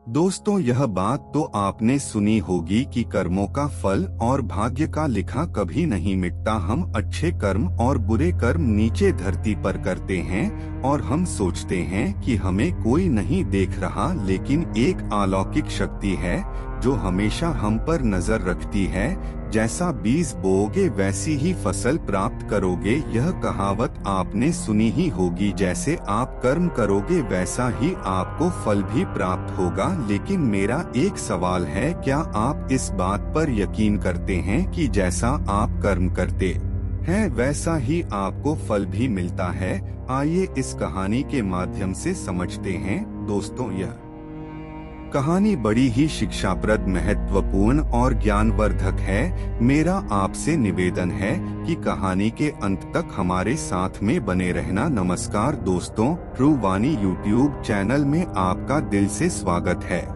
दोस्तों, यह बात तो आपने सुनी होगी कि कर्मों का फल और भाग्य का लिखा कभी नहीं मिटता। हम अच्छे कर्म और बुरे कर्म नीचे धरती पर करते हैं और हम सोचते हैं कि हमें कोई नहीं देख रहा, लेकिन एक अलौकिक शक्ति है जो हमेशा हम पर नजर रखती है। जैसा बीज बोओगे वैसी ही फसल प्राप्त करोगे। यह कहावत आपने सुनी ही होगी, जैसे आप कर्म करोगे वैसा ही आपको फल भी प्राप्त होगा। लेकिन मेरा एक सवाल है, क्या आप इस बात पर यकीन करते हैं कि जैसा आप कर्म करते हैं वैसा ही आपको फल भी मिलता है? आइए इस कहानी के माध्यम से समझते हैं। दोस्तों, यह कहानी बड़ी ही शिक्षाप्रद, महत्वपूर्ण और ज्ञानवर्धक है। मेरा आपसे निवेदन है कि कहानी के अंत तक हमारे साथ में बने रहना। नमस्कार दोस्तों, ट्रू वाणी यूट्यूब चैनल में आपका दिल से स्वागत है।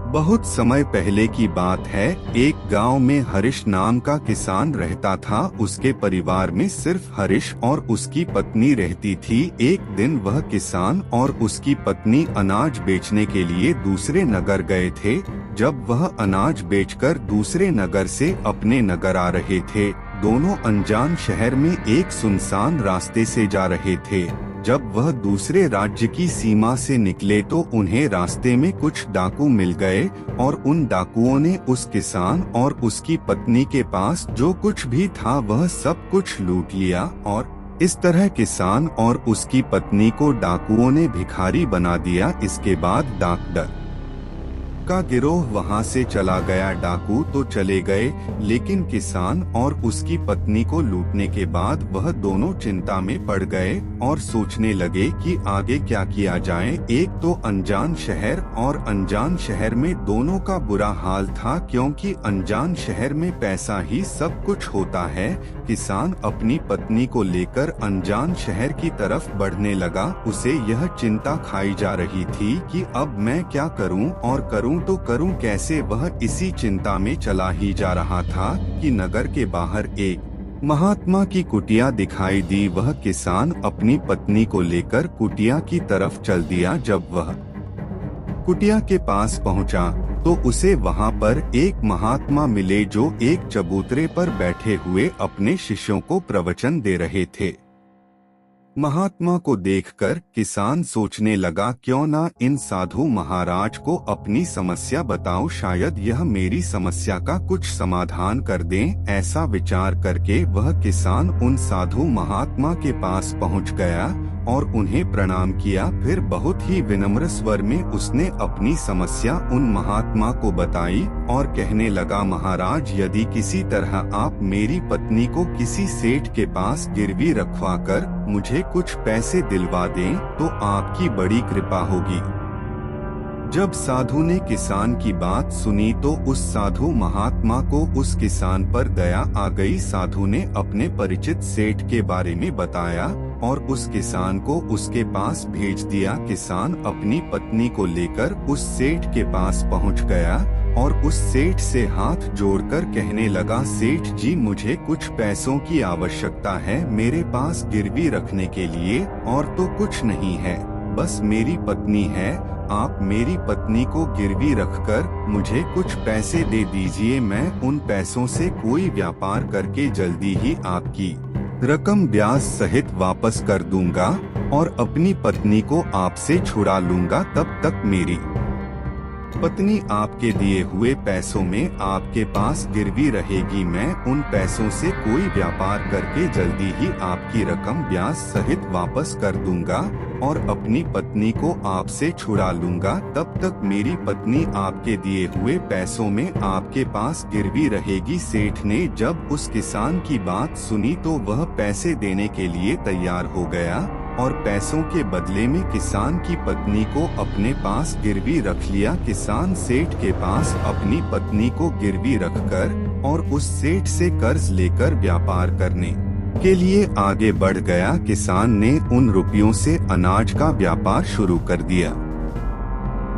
बहुत समय पहले की बात है। एक गांव में हरीश नाम का किसान रहता था। उसके परिवार में सिर्फ हरीश और उसकी पत्नी रहती थी। एक दिन वह किसान और उसकी पत्नी अनाज बेचने के लिए दूसरे नगर गए थे। जब वह अनाज बेचकर दूसरे नगर से अपने नगर आ रहे थे, दोनों अनजान शहर में एक सुनसान रास्ते से जा रहे थे। जब वह दूसरे राज्य की सीमा से निकले तो उन्हें रास्ते में कुछ डाकू मिल गए और उन डाकुओं ने उस किसान और उसकी पत्नी के पास जो कुछ भी था वह सब कुछ लूट लिया। और इस तरह किसान और उसकी पत्नी को डाकुओं ने भिखारी बना दिया। इसके बाद डाकू का गिरोह वहां से चला गया। डाकू तो चले गए, लेकिन किसान और उसकी पत्नी को लूटने के बाद वह दोनों चिंता में पड़ गए और सोचने लगे कि आगे क्या किया जाए। एक तो अनजान शहर, और अनजान शहर में दोनों का बुरा हाल था, क्योंकि अनजान शहर में पैसा ही सब कुछ होता है। किसान अपनी पत्नी को लेकर अनजान शहर की तरफ बढ़ने लगा। उसे यह चिंता खाई जा रही थी कि अब मैं क्या करूं और करूं तो करूं कैसे। वह इसी चिंता में चला ही जा रहा था कि नगर के बाहर एक महात्मा की कुटिया दिखाई दी। वह किसान अपनी पत्नी को लेकर कुटिया की तरफ चल दिया। जब वह कुटिया के पास पहुंचा तो उसे वहां पर एक महात्मा मिले जो एक चबूतरे पर बैठे हुए अपने शिष्यों को प्रवचन दे रहे थे। महात्मा को देखकर किसान सोचने लगा, क्यों ना इन साधु महाराज को अपनी समस्या बताऊं, शायद यह मेरी समस्या का कुछ समाधान कर दें। ऐसा विचार करके वह किसान उन साधु महात्मा के पास पहुंच गया और उन्हें प्रणाम किया। फिर बहुत ही विनम्र स्वर में उसने अपनी समस्या उन महात्मा को बताई और कहने लगा, महाराज, यदि किसी तरह आप मेरी पत्नी को किसी सेठ के पास गिरवी रखवाकर मुझे कुछ पैसे दिलवा दें तो आपकी बड़ी कृपा होगी। जब साधु ने किसान की बात सुनी तो उस साधु महात्मा को उस किसान पर दया आ गई। साधु ने अपने परिचित सेठ के बारे में बताया और उस किसान को उसके पास भेज दिया। किसान अपनी पत्नी को लेकर उस सेठ के पास पहुंच गया और उस सेठ से हाथ जोड़कर कहने लगा, सेठ जी, मुझे कुछ पैसों की आवश्यकता है। मेरे पास गिरवी रखने के लिए और तो कुछ नहीं है, बस मेरी पत्नी है। आप मेरी पत्नी को गिरवी रखकर मुझे कुछ पैसे दे दीजिए। मैं उन पैसों से कोई व्यापार करके जल्दी ही आपकी रकम ब्याज सहित वापस कर दूंगा और अपनी पत्नी को आपसे छुड़ा लूंगा। तब तक मेरी पत्नी आपके दिए हुए पैसों में आपके पास गिरवी रहेगी। मैं उन पैसों से कोई व्यापार करके जल्दी ही आपकी रकम ब्याज सहित वापस कर दूंगा और अपनी पत्नी को आपसे छुड़ा लूंगा। तब तक मेरी पत्नी आपके दिए हुए पैसों में आपके पास गिरवी रहेगी। सेठ ने जब उस किसान की बात सुनी तो वह पैसे देने के लिए तैयार हो गया और पैसों के बदले में किसान की पत्नी को अपने पास गिरवी रख लिया। किसान सेठ के पास अपनी पत्नी को गिरवी रखकर और उस सेठ से कर्ज लेकर व्यापार करने के लिए आगे बढ़ गया। किसान ने उन रुपयों से अनाज का व्यापार शुरू कर दिया।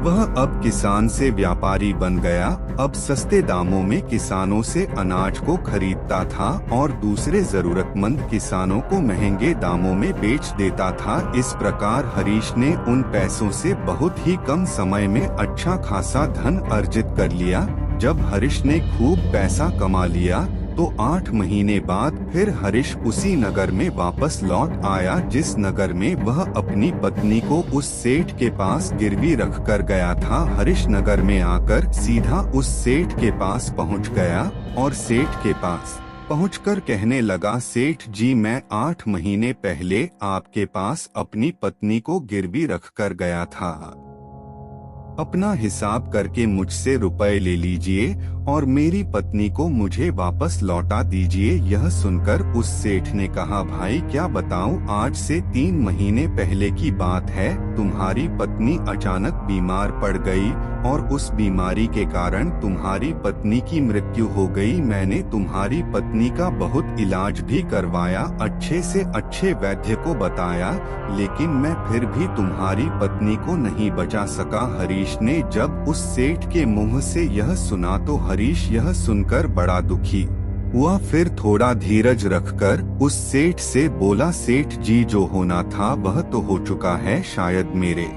वह अब किसान से व्यापारी बन गया। अब सस्ते दामों में किसानों से अनाज को खरीदता था और दूसरे जरूरतमंद किसानों को महंगे दामों में बेच देता था। इस प्रकार हरीश ने उन पैसों से बहुत ही कम समय में अच्छा खासा धन अर्जित कर लिया। जब हरीश ने खूब पैसा कमा लिया तो 8 महीने बाद फिर हरीश उसी नगर में वापस लौट आया जिस नगर में वह अपनी पत्नी को उस सेठ के पास गिरवी रख कर गया था। हरीश नगर में आकर सीधा उस सेठ के पास पहुंच गया और सेठ के पास पहुंचकर कहने लगा, सेठ जी, मैं 8 महीने पहले आपके पास अपनी पत्नी को गिरवी रख कर गया था। अपना हिसाब करके मुझसे रुपए ले लीजिए और मेरी पत्नी को मुझे वापस लौटा दीजिए। यह सुनकर उस सेठ ने कहा, भाई क्या बताऊं, आज से 3 महीने पहले की बात है। तुम्हारी पत्नी अचानक बीमार पड़ गई और उस बीमारी के कारण तुम्हारी पत्नी की मृत्यु हो गई। मैंने तुम्हारी पत्नी का बहुत इलाज भी करवाया, अच्छे से अच्छे वैद्य को बताया, लेकिन मैं फिर भी तुम्हारी पत्नी को नहीं बचा सका। हरीश ने जब उस सेठ के मुंह से यह सुना तो हरीश यह सुनकर बड़ा दुखी हुआ। फिर थोड़ा धीरज रखकर उस सेठ से बोला, सेठ जी, जो होना था वह तो हो चुका है। शायद मेरे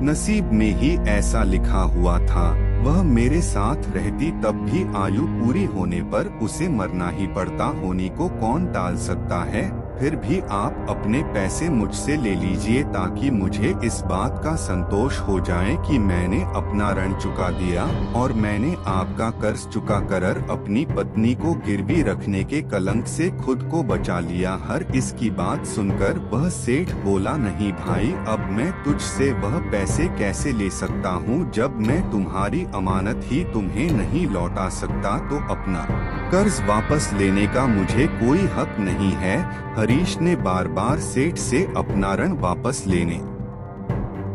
नसीब में ही ऐसा लिखा हुआ था। वह मेरे साथ रहती तब भी आयु पूरी होने पर उसे मरना ही पड़ता। होने को कौन टाल सकता है। फिर भी आप अपने पैसे मुझसे ले लीजिए ताकि मुझे इस बात का संतोष हो जाए कि मैंने अपना ऋण चुका दिया और मैंने आपका कर्ज चुका कर अपनी पत्नी को गिरवी रखने के कलंक से खुद को बचा लिया। हर इसकी बात सुनकर वह सेठ बोला, नहीं भाई, अब मैं तुझसे वह पैसे कैसे ले सकता हूँ। जब मैं तुम्हारी अमानत ही तुम्हें नहीं लौटा सकता तो अपना कर्ज वापस लेने का मुझे कोई हक नहीं है। हरीश ने बार बार सेठ से अपना ऋण वापस लेने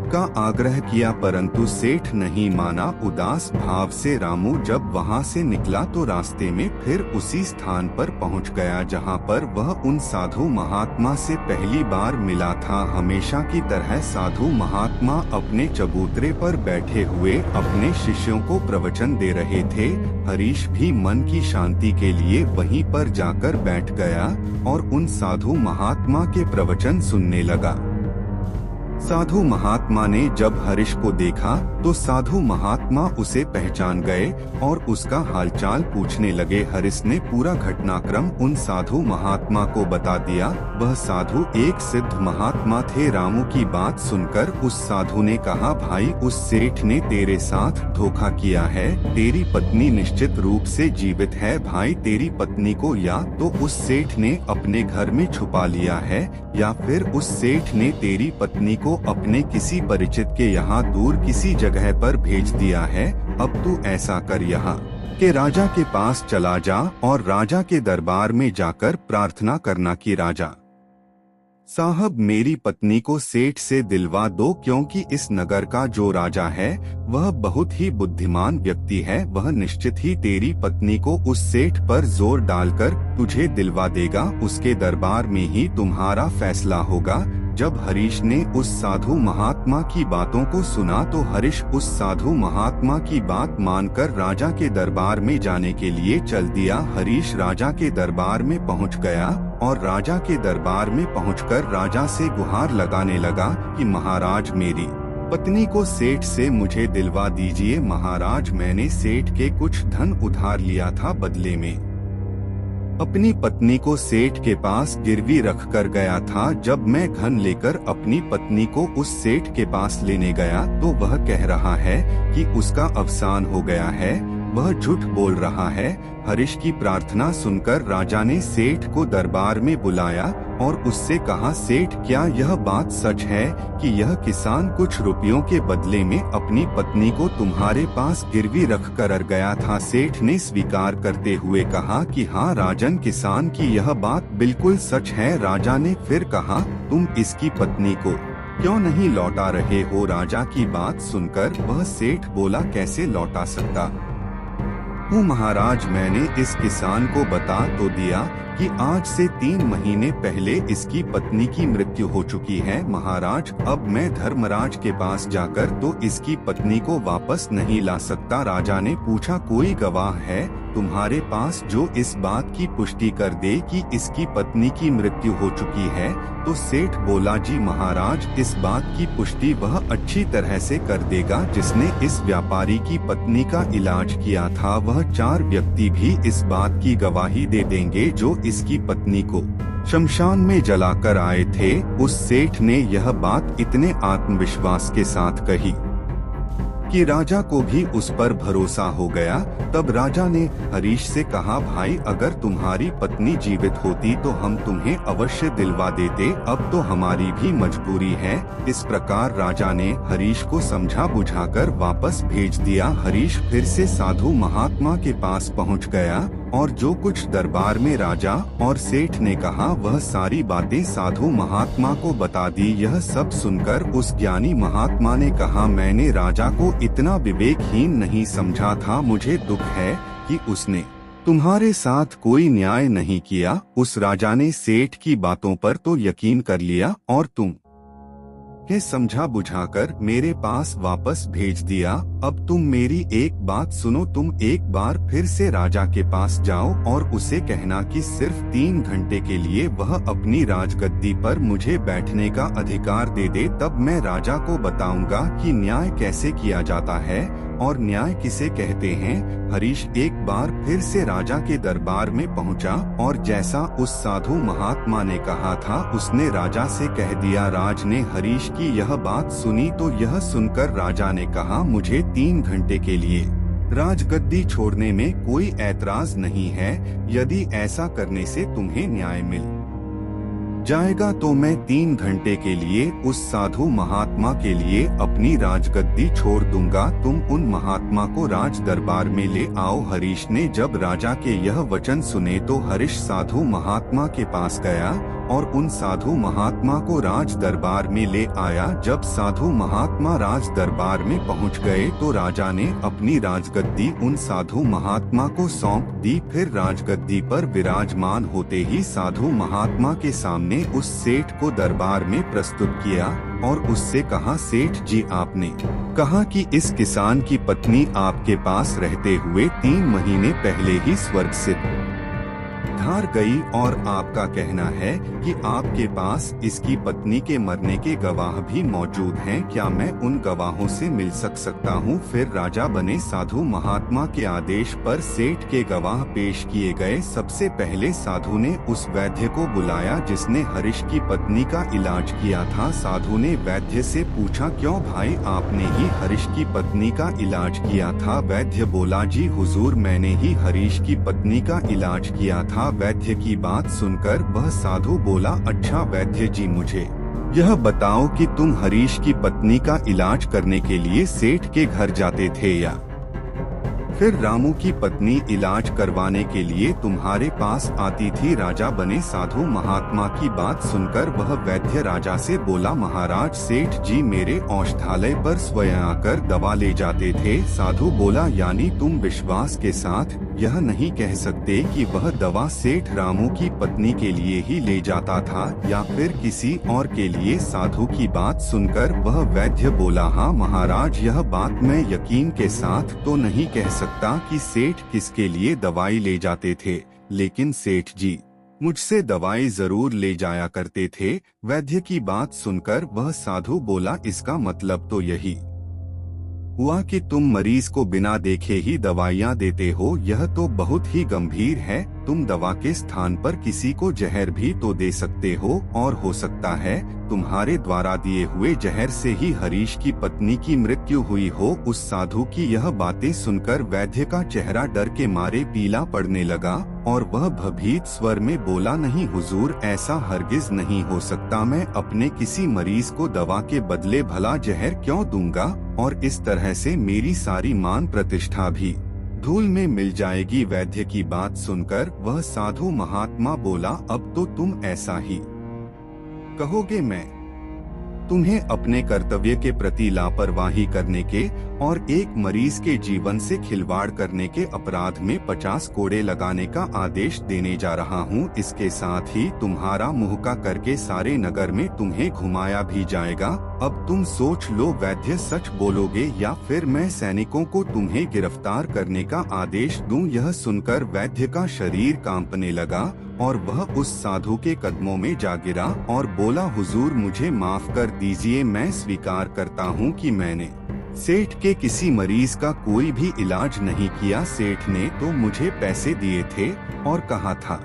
का आग्रह किया परंतु सेठ नहीं माना। उदास भाव से रामू जब वहां से निकला तो रास्ते में फिर उसी स्थान पर पहुंच गया जहां पर वह उन साधु महात्मा से पहली बार मिला था। हमेशा की तरह साधु महात्मा अपने चबूतरे पर बैठे हुए अपने शिष्यों को प्रवचन दे रहे थे। हरीश भी मन की शांति के लिए वहीं पर जाकर बैठ गया और उन साधु महात्मा के प्रवचन सुनने लगा। साधु महात्मा ने जब हरीश को देखा तो साधु महात्मा उसे पहचान गए और उसका हालचाल पूछने लगे। हरीश ने पूरा घटनाक्रम उन साधु महात्मा को बता दिया। वह साधु एक सिद्ध महात्मा थे। रामू की बात सुनकर उस साधु ने कहा, भाई, उस सेठ ने तेरे साथ धोखा किया है। तेरी पत्नी निश्चित रूप से जीवित है। भाई, तेरी पत्नी को या तो उस सेठ ने अपने घर में छुपा लिया है या फिर उस सेठ ने तेरी पत्नी को अपने किसी परिचित के यहाँ दूर किसी जगह पर भेज दिया है। अब तू ऐसा कर, यहाँ के राजा के पास चला जा और राजा के दरबार में जाकर प्रार्थना करना कि राजा साहब, मेरी पत्नी को सेठ से दिलवा दो, क्योंकि इस नगर का जो राजा है वह बहुत ही बुद्धिमान व्यक्ति है। वह निश्चित ही तेरी पत्नी को उस सेठ पर जोर डालकर तुझे दिलवा देगा। उसके दरबार में ही तुम्हारा फैसला होगा। जब हरीश ने उस साधु महात्मा की बातों को सुना तो हरीश उस साधु महात्मा की बात मानकर राजा के दरबार में जाने के लिए चल दिया। हरीश राजा के दरबार में पहुंच गया और राजा के दरबार में पहुंचकर राजा से गुहार लगाने लगा कि महाराज, मेरी पत्नी को सेठ से मुझे दिलवा दीजिए। महाराज, मैंने सेठ के कुछ धन उधार लिया था, बदले में अपनी पत्नी को सेठ के पास गिरवी रख कर गया था। जब मैं धन लेकर अपनी पत्नी को उस सेठ के पास लेने गया तो वह कह रहा है कि उसका अवसान हो गया है। वह झूठ बोल रहा है। हरीश की प्रार्थना सुनकर राजा ने सेठ को दरबार में बुलाया और उससे कहा, सेठ, क्या यह बात सच है कि यह किसान कुछ रुपयों के बदले में अपनी पत्नी को तुम्हारे पास गिरवी रख कर गया था? सेठ ने स्वीकार करते हुए कहा कि हाँ राजन, किसान की यह बात बिल्कुल सच है। राजा ने फिर कहा, तुम इसकी पत्नी को क्यों नहीं लौटा रहे हो? राजा की बात सुनकर वह सेठ बोला, कैसे लौटा सकता हूँ महाराज, मैंने इस किसान को बता तो दिया कि आज से 3 महीने पहले इसकी पत्नी की मृत्यु हो चुकी है महाराज। अब मैं धर्मराज के पास जाकर तो इसकी पत्नी को वापस नहीं ला सकता। राजा ने पूछा, कोई गवाह है तुम्हारे पास जो इस बात की पुष्टि कर दे कि इसकी पत्नी की मृत्यु हो चुकी है? तो सेठ बोला, जी महाराज, इस बात की पुष्टि वह अच्छी तरह से कर देगा जिसने इस व्यापारी की पत्नी का इलाज किया था। वह 4 व्यक्ति भी इस बात की गवाही दे देंगे जो इसकी पत्नी को शमशान में जलाकर आए थे। उस सेठ ने यह बात इतने आत्मविश्वास के साथ कही कि राजा को भी उस पर भरोसा हो गया। तब राजा ने हरीश से कहा, भाई अगर तुम्हारी पत्नी जीवित होती तो हम तुम्हें अवश्य दिलवा देते, अब तो हमारी भी मजबूरी है। इस प्रकार राजा ने हरीश को समझा बुझाकर वापस भेज दिया। हरीश फिर से साधु महात्मा के पास पहुंच गया और जो कुछ दरबार में राजा और सेठ ने कहा वह सारी बातें साधु महात्मा को बता दी। यह सब सुनकर उस ज्ञानी महात्मा ने कहा, मैंने राजा को इतना विवेकहीन नहीं समझा था। मुझे दुख है कि उसने तुम्हारे साथ कोई न्याय नहीं किया। उस राजा ने सेठ की बातों पर तो यकीन कर लिया और तुम के समझा बुझाकर मेरे पास वापस भेज दिया। अब तुम मेरी एक बात सुनो, तुम एक बार फिर से राजा के पास जाओ और उसे कहना कि सिर्फ 3 घंटे के लिए वह अपनी राजगद्दी पर मुझे बैठने का अधिकार दे दे। तब मैं राजा को बताऊंगा कि न्याय कैसे किया जाता है और न्याय किसे कहते हैं। हरीश एक बार फिर से राजा के दरबार में पहुंचा और जैसा उस साधु महात्मा ने कहा था उसने राजा से कह दिया। राज ने हरीश की यह बात सुनी तो यह सुनकर राजा ने कहा, मुझे 3 घंटे के लिए राजगद्दी छोड़ने में कोई ऐतराज नहीं है। यदि ऐसा करने से तुम्हें न्याय मिल जाएगा तो मैं 3 घंटे के लिए उस साधु महात्मा के लिए अपनी राजगद्दी छोड़ दूंगा। तुम उन महात्मा को राज दरबार में ले आओ। हरीश ने जब राजा के यह वचन सुने तो हरीश साधु महात्मा के पास गया और उन साधु महात्मा को राज दरबार में ले आया। जब साधु महात्मा राज दरबार में पहुंच गए तो राजा ने अपनी राजगद्दी उन साधु महात्मा को सौंप दी। फिर राजगद्दी पर विराजमान होते ही साधु महात्मा के सामने उस सेठ को दरबार में प्रस्तुत किया और उससे कहा, सेठ जी, आपने कहा कि इस किसान की पत्नी आपके पास रहते हुए 3 महीने पहले ही स्वर्ग से धार गई और आपका कहना है कि आपके पास इसकी पत्नी के मरने के गवाह भी मौजूद हैं। क्या मैं उन गवाहों से मिल सकता हूँ? फिर राजा बने साधु महात्मा के आदेश पर सेठ के गवाह पेश किए गए। सबसे पहले साधु ने उस वैद्य को बुलाया जिसने हरीश की पत्नी का इलाज किया था। साधु ने वैद्य से पूछा, क्यों भाई, आपने ही हरीश की पत्नी का इलाज किया था? वैद्य बोला, जी हुजूर, मैंने ही हरीश की पत्नी का इलाज किया था। वैद्य की बात सुनकर वह साधु बोला, अच्छा वैद्य जी, मुझे यह बताओ कि तुम हरीश की पत्नी का इलाज करने के लिए सेठ के घर जाते थे या फिर रामू की पत्नी इलाज करवाने के लिए तुम्हारे पास आती थी? राजा बने साधु महात्मा की बात सुनकर वह वैद्य राजा से बोला, महाराज, सेठ जी मेरे औषधालय पर स्वयं आकर दवा ले जाते थे। साधु बोला, यानी तुम विश्वास के साथ यह नहीं कह सकते कि वह दवा सेठ रामू की पत्नी के लिए ही ले जाता था या फिर किसी और के लिए? साधु की बात सुनकर वह वैद्य बोला, हाँ महाराज, यह बात मैं यकीन के साथ तो नहीं कह सकता कि सेठ किसके लिए दवाई ले जाते थे, लेकिन सेठ जी मुझसे दवाई जरूर ले जाया करते थे। वैद्य की बात सुनकर वह साधु बोला, इसका मतलब तो यही हुआ कि तुम मरीज को बिना देखे ही दवाइयाँ देते हो। यह तो बहुत ही गंभीर है। तुम दवा के स्थान पर किसी को जहर भी तो दे सकते हो और हो सकता है तुम्हारे द्वारा दिए हुए जहर से ही हरीश की पत्नी की मृत्यु हुई हो। उस साधु की यह बातें सुनकर वैद्य का चेहरा डर के मारे पीला पड़ने लगा और वह भयभीत स्वर में बोला, नहीं हुजूर, ऐसा हरगिज नहीं हो सकता। मैं अपने किसी मरीज को दवा के बदले भला जहर क्यों दूंगा और इस तरह से मेरी सारी मान प्रतिष्ठा भी धूल में मिल जाएगी। वैद्य की बात सुनकर वह साधु महात्मा बोला, अब तो तुम ऐसा ही कहोगे। मैं तुम्हें अपने कर्तव्य के प्रति लापरवाही करने के और एक मरीज के जीवन से खिलवाड़ करने के अपराध में 50 कोड़े लगाने का आदेश देने जा रहा हूँ। इसके साथ ही तुम्हारा मुहक्का करके सारे नगर में तुम्हें घुमाया भी जाएगा। अब तुम सोच लो, वैद्य सच बोलोगे या फिर मैं सैनिकों को तुम्हें गिरफ्तार करने का आदेश दूं? यह सुनकर वैद्य का शरीर कांपने लगा और वह उस साधु के कदमों में जा गिरा और बोला, हुजूर मुझे माफ कर दीजिए, मैं स्वीकार करता हूँ कि मैंने सेठ के किसी मरीज का कोई भी इलाज नहीं किया। सेठ ने तो मुझे पैसे दिए थे और कहा था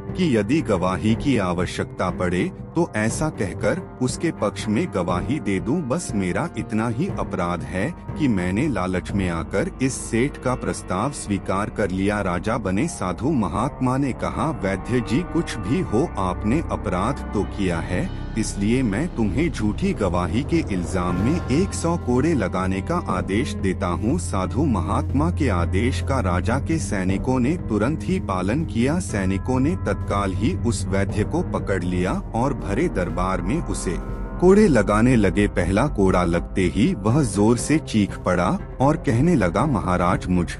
कि यदि गवाही की आवश्यकता पड़े तो ऐसा कहकर उसके पक्ष में गवाही दे दूं। बस मेरा इतना ही अपराध है कि मैंने लालच में आकर इस सेठ का प्रस्ताव स्वीकार कर लिया। राजा बने साधु महात्मा ने कहा, वैद्य जी कुछ भी हो, आपने अपराध तो किया है, इसलिए मैं तुम्हें झूठी गवाही के इल्जाम में 100 कोड़े लगाने का आदेश देता हूँ। साधु महात्मा के आदेश का राजा के सैनिकों ने तुरंत ही पालन किया। सैनिकों ने तत्काल ही उस वैद्य को पकड़ लिया और भरे दरबार में उसे कोड़े लगाने लगे। पहला कोड़ा लगते ही वह जोर से चीख पड़ा और कहने लगा, महाराज मुझ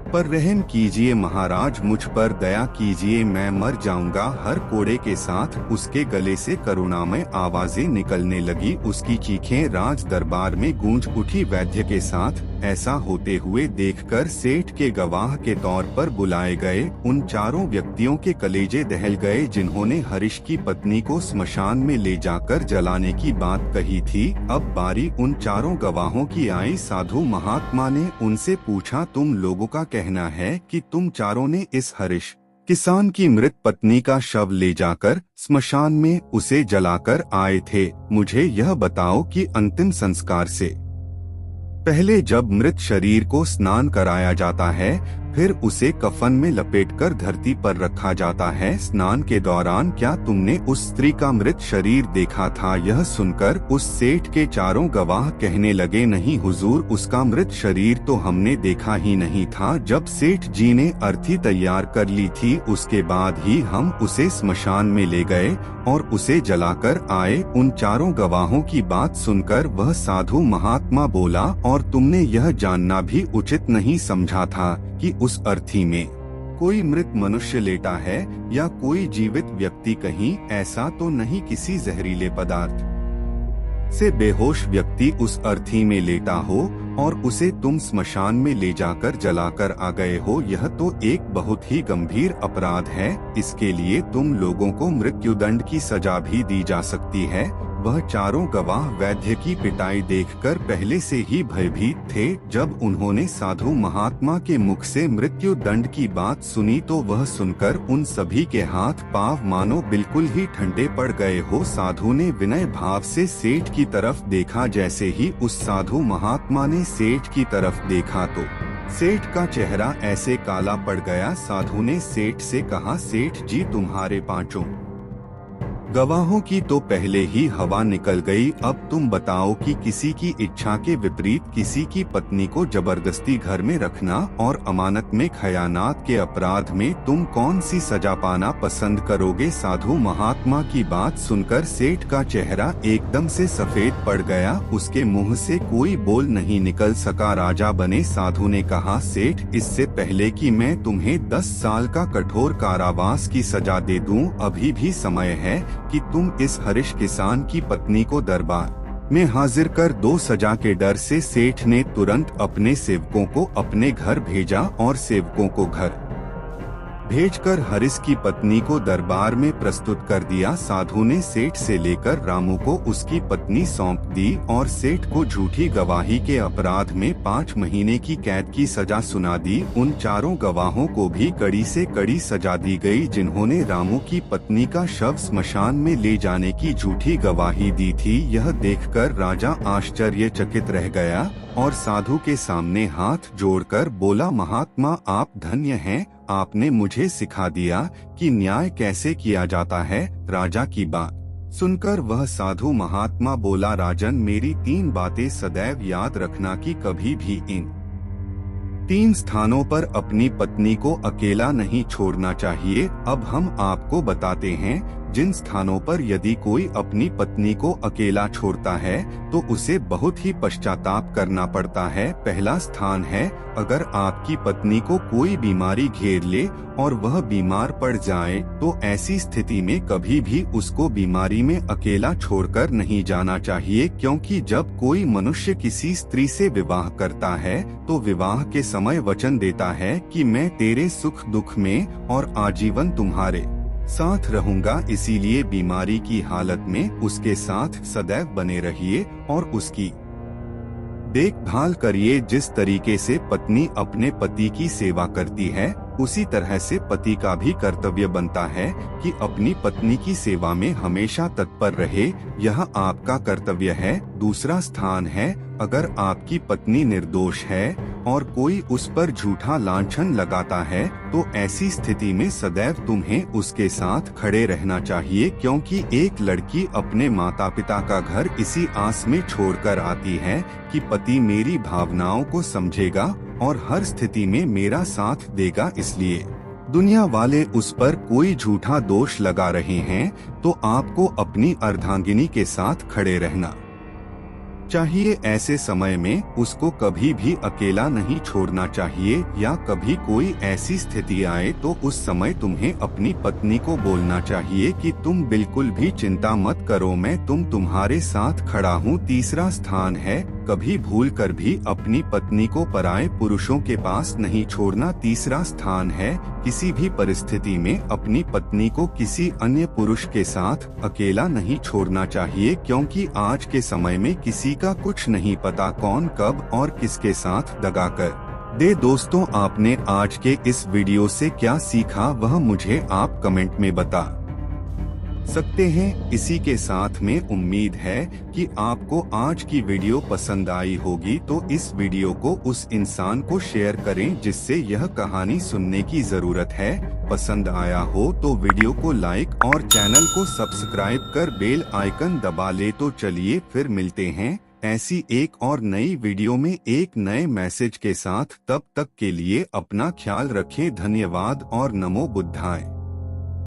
पर रहम कीजिए, महाराज मुझ पर दया कीजिए, मैं मर जाऊंगा। हर कोड़े के साथ उसके गले से करुणामय आवाजें निकलने लगी। उसकी चीखें राज दरबार में गूंज उठी। वैद्य के साथ ऐसा होते हुए देखकर सेठ के गवाह के तौर पर बुलाए गए उन चारों व्यक्तियों के कलेजे दहल गए जिन्होंने हरीश की पत्नी को स्मशान में ले जाकर जलाने की बात कही थी। अब बारी उन चारों गवाहों की आई। साधु महात्मा ने उनसे पूछा, तुम लोगों का कहना है कि तुम चारों ने इस हरीश किसान की मृत पत्नी का शव ले जाकर स्मशान में उसे जलाकर आए थे। मुझे यह बताओ कि अंतिम संस्कार से पहले जब मृत शरीर को स्नान कराया जाता है, फिर उसे कफन में लपेटकर धरती पर रखा जाता है, स्नान के दौरान क्या तुमने उस स्त्री का मृत शरीर देखा था? यह सुनकर उस सेठ के चारों गवाह कहने लगे, नहीं हुजूर, उसका मृत शरीर तो हमने देखा ही नहीं था। जब सेठ जी ने अर्थी तैयार कर ली थी, उसके बाद ही हम उसे स्मशान में ले गए और उसे जलाकर आए। उन चारों गवाहों की बात सुनकर वह साधु महात्मा बोला, और तुमने यह जानना भी उचित नहीं समझा था कि उस अर्थी में कोई मृत मनुष्य लेटा है या कोई जीवित व्यक्ति? कहीं ऐसा तो नहीं किसी जहरीले पदार्थ से बेहोश व्यक्ति उस अर्थी में लेटा हो और उसे तुम स्मशान में ले जाकर जलाकर आ गए हो? यह तो एक बहुत ही गंभीर अपराध है। इसके लिए तुम लोगों को मृत्युदंड की सजा भी दी जा सकती है। वह चारों गवाह वैद्य की पिटाई देखकर पहले से ही भयभीत थे। जब उन्होंने साधु महात्मा के मुख से मृत्यु दंड की बात सुनी तो वह सुनकर उन सभी के हाथ पांव मानो बिल्कुल ही ठंडे पड़ गए हो। साधु ने विनय भाव से सेठ की तरफ देखा। जैसे ही उस साधु महात्मा ने सेठ की तरफ देखा तो सेठ का चेहरा ऐसे काला पड़ गया। साधु ने सेठ से कहा, सेठ जी, तुम्हारे पांचों गवाहों की तो पहले ही हवा निकल गई। अब तुम बताओ कि किसी की इच्छा के विपरीत किसी की पत्नी को जबरदस्ती घर में रखना और अमानत में खयानात के अपराध में तुम कौन सी सजा पाना पसंद करोगे? साधु महात्मा की बात सुनकर सेठ का चेहरा एकदम से सफेद पड़ गया। उसके मुंह से कोई बोल नहीं निकल सका। राजा बने साधु ने कहा, सेठ, इससे पहले कि मैं तुम्हें 10 साल का कठोर कारावास की सजा दे दूं, अभी भी समय है कि तुम इस हरीश किसान की पत्नी को दरबार में हाजिर कर दो। सजा के डर से सेठ ने तुरंत अपने सेवकों को अपने घर भेजा और सेवकों को घर भेजकर हरीश की पत्नी को दरबार में प्रस्तुत कर दिया। साधु ने सेठ से लेकर रामू को उसकी पत्नी सौंप दी और सेठ को झूठी गवाही के अपराध में 5 महीने की कैद की सजा सुना दी। उन चारों गवाहों को भी कड़ी से कड़ी सजा दी गई जिन्होंने रामू की पत्नी का शव स्मशान में ले जाने की झूठी गवाही दी थी। यह देखकर राजा आश्चर्यचकित रह गया और साधु के सामने हाथ जोड़कर बोला, महात्मा, आप धन्य हैं, आपने मुझे सिखा दिया कि न्याय कैसे किया जाता है। राजा की बात सुनकर वह साधु महात्मा बोला, राजन, मेरी 3 बातें सदैव याद रखना कि कभी भी इन 3 स्थानों पर अपनी पत्नी को अकेला नहीं छोड़ना चाहिए। अब हम आपको बताते हैं। जिन स्थानों पर यदि कोई अपनी पत्नी को अकेला छोड़ता है तो उसे बहुत ही पश्चाताप करना पड़ता है। पहला स्थान है, अगर आपकी पत्नी को कोई बीमारी घेर ले और वह बीमार पड़ जाए तो ऐसी स्थिति में कभी भी उसको बीमारी में अकेला छोड़कर नहीं जाना चाहिए, क्योंकि जब कोई मनुष्य किसी स्त्री से विवाह करता है तो विवाह के समय वचन देता है कि मैं तेरे सुख दुख में और आजीवन तुम्हारे साथ रहूंगा। इसीलिए बीमारी की हालत में उसके साथ सदैव बने रहिए और उसकी देखभाल करिए। जिस तरीके से पत्नी अपने पति की सेवा करती है उसी तरह से पति का भी कर्तव्य बनता है कि अपनी पत्नी की सेवा में हमेशा तत्पर रहे, यह आपका कर्तव्य है। दूसरा स्थान है, अगर आपकी पत्नी निर्दोष है और कोई उस पर झूठा लांछन लगाता है तो ऐसी स्थिति में सदैव तुम्हें उसके साथ खड़े रहना चाहिए, क्योंकि एक लड़की अपने माता पिता का घर इसी आस में छोड़कर आती है कि पति मेरी भावनाओं को समझेगा और हर स्थिति में मेरा साथ देगा। इसलिए दुनिया वाले उस पर कोई झूठा दोष लगा रहे हैं तो आपको अपनी अर्धांगिनी के साथ खड़े रहना चाहिए। ऐसे समय में उसको कभी भी अकेला नहीं छोड़ना चाहिए, या कभी कोई ऐसी स्थिति आए तो उस समय तुम्हें अपनी पत्नी को बोलना चाहिए कि तुम बिल्कुल भी चिंता मत करो, मैं तुम्हारे साथ खड़ा हूँ। तीसरा स्थान है, कभी भूल कर भी अपनी पत्नी को पराये पुरुषों के पास नहीं छोड़ना। तीसरा स्थान है, किसी भी परिस्थिति में अपनी पत्नी को किसी अन्य पुरुष के साथ अकेला नहीं छोड़ना चाहिए, क्योंकि आज के समय में किसी का कुछ नहीं पता कौन कब और किसके साथ दगा कर दे। दोस्तों, आपने आज के इस वीडियो से क्या सीखा वह मुझे आप कमेंट में बता सकते हैं। इसी के साथ में उम्मीद है कि आपको आज की वीडियो पसंद आई होगी, तो इस वीडियो को उस इंसान को शेयर करें जिससे यह कहानी सुनने की जरूरत है। पसंद आया हो तो वीडियो को लाइक और चैनल को सब्सक्राइब कर बेल आइकन दबा ले। तो चलिए फिर मिलते हैं ऐसी एक और नई वीडियो में एक नए मैसेज के साथ। तब तक के लिए अपना ख्याल रखें। धन्यवाद और नमो बुद्धाय।